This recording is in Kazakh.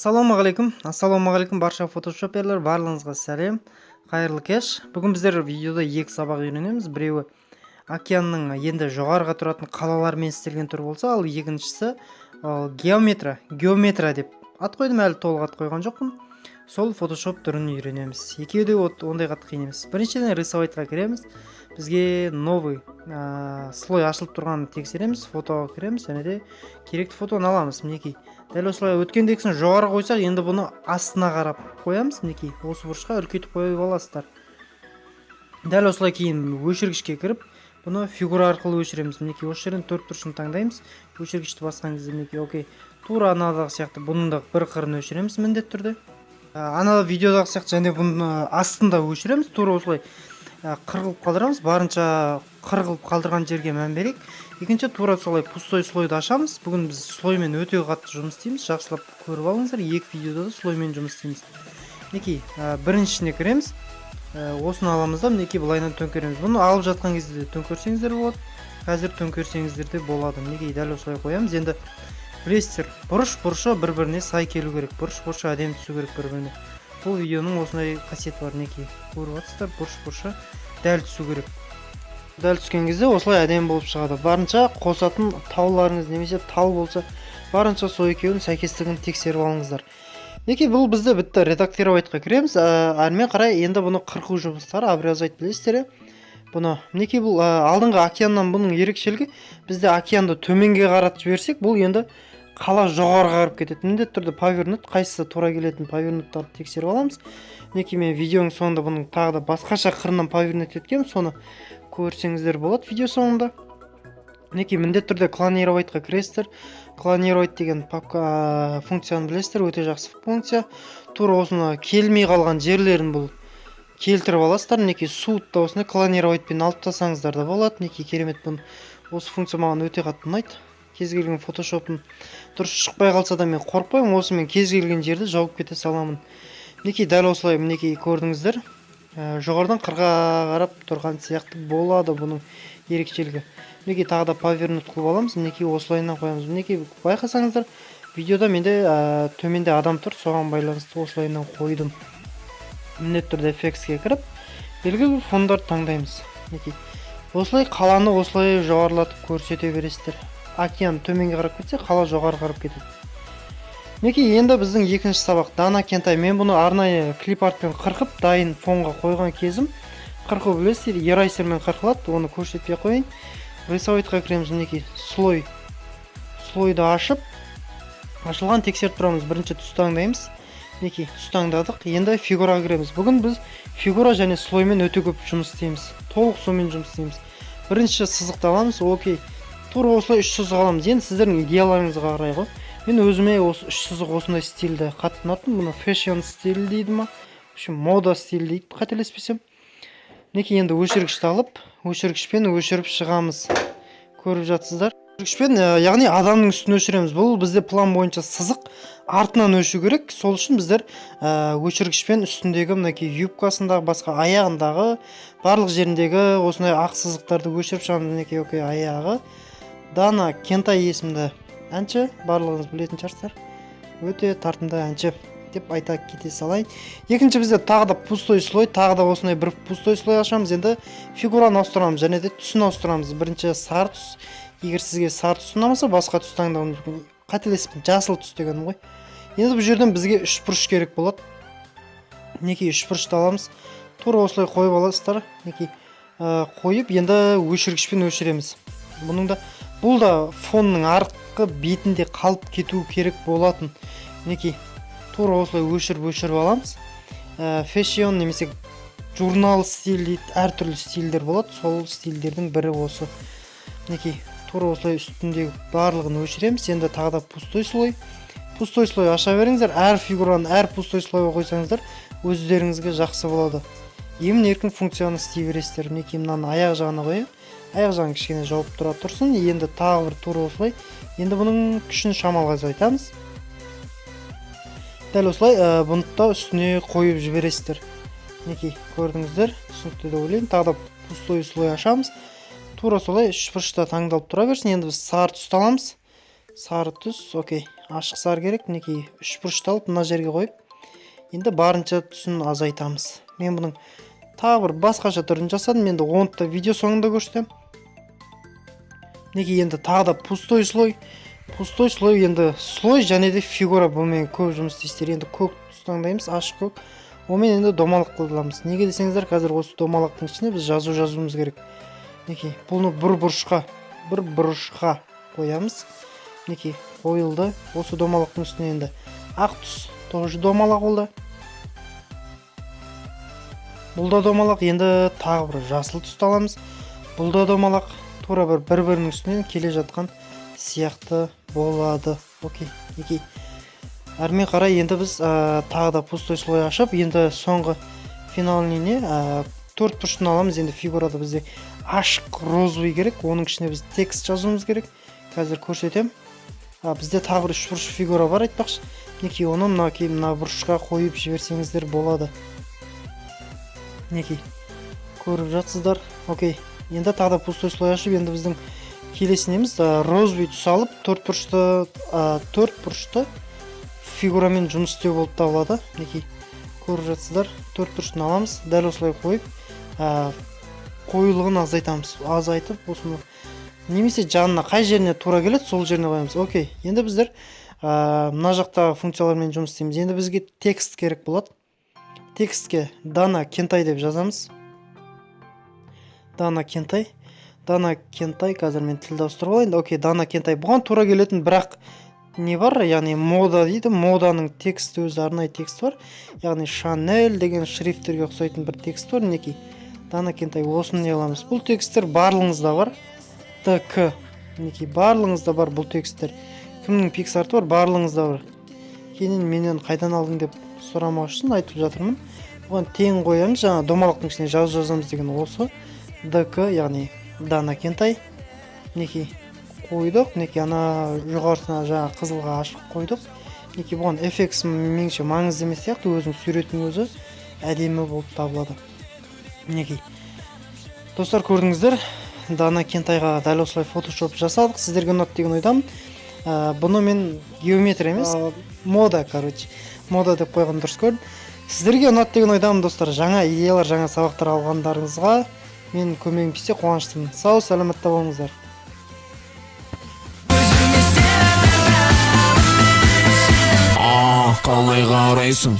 Ассалаумағалейкум барша фотошоперлер, барлығыңызға сәлем, қайырлы кеш. Бүгін біздер видеода екі сабақ үйренеміз. Біреуі океанның енді жоғарыға тұратын қалалармен істелген түрі болса, ал екіншісі геометрия деп ат қойдым, әлі толық ат қойған жоқпын. Сол фотошоп түрін үйренеміз. Екеуі де ондай қатты қиын емес. Біріншіден рисовайтқа кіреміз. Бізге новый слой ашылып тұрғанын тексереміз, фотоға кіреміз, және де керекті фотоны аламыз. Мінекей дәл осылай өткендегісін жоғары қойсақ, енді бұны астына қарап қоямыз. Мінекей осы бұрышқа үлкейтіп қойып аласыздар. Дәл осылай кейін өшіргішке кіріп, бұны фигура арқылы өшіреміз. Мінекей осы жерден төрт бұрышын таңдаймыз. Өшіргішті басқан кезде мінекей окей. Тура анадағы сияқты бұның да бір қырын өшіреміз міндетті түрде. Ана видеодағы сияқты және бұны астында өшіреміз. Тура осылай қырғылып қалдырамыз. Барынша қырғылып қалдырған жерге мән берейік. Екінші тура солай пустой слойды ашамыз. Бүгін біз слоймен өте қатты жұмыс істейміз. Жақсылап көріп алыңыздар. Екі видеода да слоймен жұмыс істейміз. Мінекей біріншісіне кіреміз. Осыны аламыз да мінекей былайынан төңкереміз. Бұны алып жатқан кезде төңкерсеңіздер болады. Қазір төңкерсеңіздер де болады. Мінекей дәл осылай қоямыз. Енді білесіздер, бұрышы бір-біріне сай келу керек. Бұрышы әдемі түсу керек бір-біріне. Бұл видеоның осындай қасиеті бар. Мінекей көріп жатсыздар, бұрышы дәл түсу керек. Дәл түскен кезде осылай әдемі болып шығады. Барынша қосатын тауларыңыз немесе тал болса, барынша сол екеуінің сәйкестігін тексеріп алыңыздар. Мінекей бұл бізді бітті. Редактировайтқа кіреміз. Әрмен қарай енді бұны қырқу жұмыстары, обрезать білесіздер. Бұны мінекей бұл алдыңғы океаннан бұның ерекшелігі, бізде океанды төменге қаратып жіберсек, бұл енді қала жоғарыға қарап кетеді. Міндетті түрде повернут, қайсысы тура келетін повернуттарды тексеріп аламыз. Мінекей мен видеоның соңында бұның тағы да басқаша қырынан повернут еткем, соны көрсеңіздер болады видео соңында. Мінекей міндетті түрде клонировайтқа кіресіздер. Клонировать деген папка функцияны білесіздер, өте жақсы функция. Тура осыны келмей қалған жерлерін бұл келтіріп аласыздар. Мінекей суытта осыны клонировайтпен алып тастасаңыздар да болады. Мінекей керемет бұны. Осы функция маған өте қатты ұнайды. Кез келген фотошопым дұрыс шықпай қалса да мен қорықпаймын. Осымен кез келген жерді жауып кете саламын. Мінекей дәл осылай мінекей көрдіңіздер. Жоғарыдан қырға қарап тұрған сияқты болады бұның ерекшелігі. Мінекей тағы да повернут қылып аламыз. Мінекей осылайынан қоямыз. Мінекей байқасаңыздар, видеода менде төменде адам тұр, соған байланысты осылайынан қойдым. Міндетті түрде эффектіске кіріп, белгілі бір фондарды таңдаймыз. Мінекей осылай қаланы осылай жоғарылатып көрсете бересіздер. Океан төменге қарап кетсе, қала жоғары қарап кетеді. Мінекей енді біздің екінші сабақ Дана Кентай. Мен бұны арнайы клипартпен қырқып, дайын фонға қойған кезім. Қырқу білесіздер, ерайсермен қырқылады, оны көрсетпей қойын. Рисовайтқа кіреміз. Мінекей слойды ашып, ашылған тексеріп тұрамыз. Бірінші түс таңдаймыз. Мінекей түс таңдадық. Енді фигураға кіреміз. Бүгін біз фигура және слоймен өте көп жұмыс істейміз. Толық сумен жұмыс істейміз. Бірінші сызықты аламыз. Окей. Тура осылай үш сызық аламыз. Енді сіздердің идеяларыңызға қарай ғой. Мен өзіме осы үш сызық осындай стильді қатты ұнатым. Бұны фэшн стиль дейді ма? Мода стиль дейді, қателеспесем. Мінекей енді өшіргішті алып, өшіргішпен өшіріп шығамыз. Көріп жатсыздар. Өшіргішпен, яғни адамның үстін өшіреміз. Бұл бізде план бойынша сызық артынан өшу керек. Сол үшін біздер өшіргішпен үстіндегі мінекей юбкасындағы, басқа аяғындағы, барлық жеріндегі осындай ақ сызықтарды өшіріп шығамыз. Мінекей окей, аяғы. Дана Кентай есімді әнші, барлығыңыз білетін шығарсыздар. Өте тартымды әнші деп айта кете салайын. Екінші бізде тағы да пустой слой, тағы да осындай бір пустой слой ашамыз. Енді фигураны ауыстырамыз және де түсін ауыстырамыз. Бірінші сары түс. Егер сізге сары түс ұнамаса, басқа түс таңдауыңыз мүмкін. Қателеспін, жасыл түс дегенім ғой. Енді бұл жерден бізге үш бұрыш керек болады. Мінекей үш бұрышты аламыз. Тура осылай қойып аласыздар. Мінекей қойып, енді өшіргішпен өшіреміз. Бұл да фонның артқы бетінде қалып кету керек болатын. Мінекей тура осылай өшіріп аламыз. Фэшн немесе журнал стиль дейді, әртүрлі стильдер болады. Сол стильдердің бірі осы. Мінекей тура осылай үстіндегі барлығын өшіреміз. Енді тағы да пустой слой. Пустой слой аша беріңіздер. Әр фигураны әр пустой слойға қойсаңыздар, өздеріңізге жақсы болады. Емін еркін функцияны істей бересіздер. Мінекей мынаны аяқ жағына қойып, аяқ жағын кішкене жауып тұра тұрсын. Енді тағы бір тура осылай. Енді бұның күшін шамалға азайтамыз. Дәл осылай бұны да үстіне қойып жібересіздер. Мінекей көрдіңіздер, түсінікті деп ойлаймын. Тағы да пустой слой ашамыз. Тура солай үш бұрышта таңдалып тұра берсін. Енді біз сары түсті аламыз. сары түс. Окей, ашық сары керек. Мінекей 3 бұрышты алып мына жерге қойып, енді барынша түсін азайтамыз. Мен бұның тағы бір басқаша түрін жасадым. Енді оны да видео соңында көрсетемін. Мінекей енді тағы да пустой слой. Пустой слой енді слой және де фигура. Бұмен көп жұмыс істейсіздер. Енді көк түс таңдаймыз, ашық көк. Онымен енді домалақ қолданамыз. Неге десеңіздер, қазір осы домалақтың ішіне біз жазуымыз керек. Мінекей бұны бір бұрышқа қоямыз. Мінекей қойылды. Осы домалақтың үстіне енді ақ түс тоже домалақ болды. Бұл да домалақ. Енді тағы бір жасыл түсті аламыз. Бұл да домалақ. Тура бір-бірінің үстінен келе жатқан сияқты болады. Окей, мінекей. Әрмен қарай енді біз тағы да пустой слой ашып, енді соңғы финаліне 4 бұрышын аламыз. Енді фигурада бізде ашық розовый керек. Оның ішіне біз текст жазуымыз керек. Қазір көрсетем. Бізде тағы бір 3 бұрыш фигура бар айтпақшы. Мінекей оны мына бұрышқа қойып жіберсеңіздер болады. Мінекей көріп жатсыздар. Окей. Енді тағы да пустой слой ашып, енді біздің келесінеміз розовый түс алып 4 бұрышты фигурамен жұмыс істеу болып табылады. Мінекей көріп жатсыздар. 4 бұрышын аламыз, дәл осылай қойып, қоюлығын азайтып, осыны немесе жанына қай жеріне тура келеді, сол жеріне қоямыз. Окей. Енді біздер мына жақта функциялармен жұмыс істейміз. Енді бізге текст керек болады. Текстке Дана Кентай деп жазамыз. Дана Кентай қазір мен тілді ауыстырып алайын. Окей, Дана Кентай. Бұған тура келетін бірақ не бар? Яғни мода дейді. Моданың тексті өзі арнайы текст бар. Яғни Шанель деген шрифтерге ұқсайтын бір текст бар. Мінекей Дана Кентай, осыны не аламыз? Бұл тексттер барлығыңызда бар. ТК. Мінекей барлығыңызда бар бұл тексттер. Кімнің пиксарты бар? Барлығыңызда бар. Кейін менен қайдан алдың деп сұрамау үшін айтып жатырмын. Бұған тең қоямыз. Жаңа домалақтың ішіне жазамыз деген осы. ДК, яғни Дана Кентай. Мінекей қойдық. Мінекей ана жоғарысына жаңа қызылға ашық қойдық. Мінекей бұған FX меніңше маңызды емес сияқты, өзінің суреттің өзі әдемі болып табылады. Мінекей. Достар, көрдіңіздер. Дана Кентайға дәл осылай фотошоп жасадық. Сіздерге ұнады деген ойдамын. Бұны мен геометрия емес, мода деп қойған дұрыс көрдім. Сіздерге ұнады деген ойдамын, достар. Жаңа идеялар, жаңа сабақтар алғандарыңызға мен көмегім тисе қуаныштымын. Сау, сәлеметте болыңыздар. Қалай қарайсың?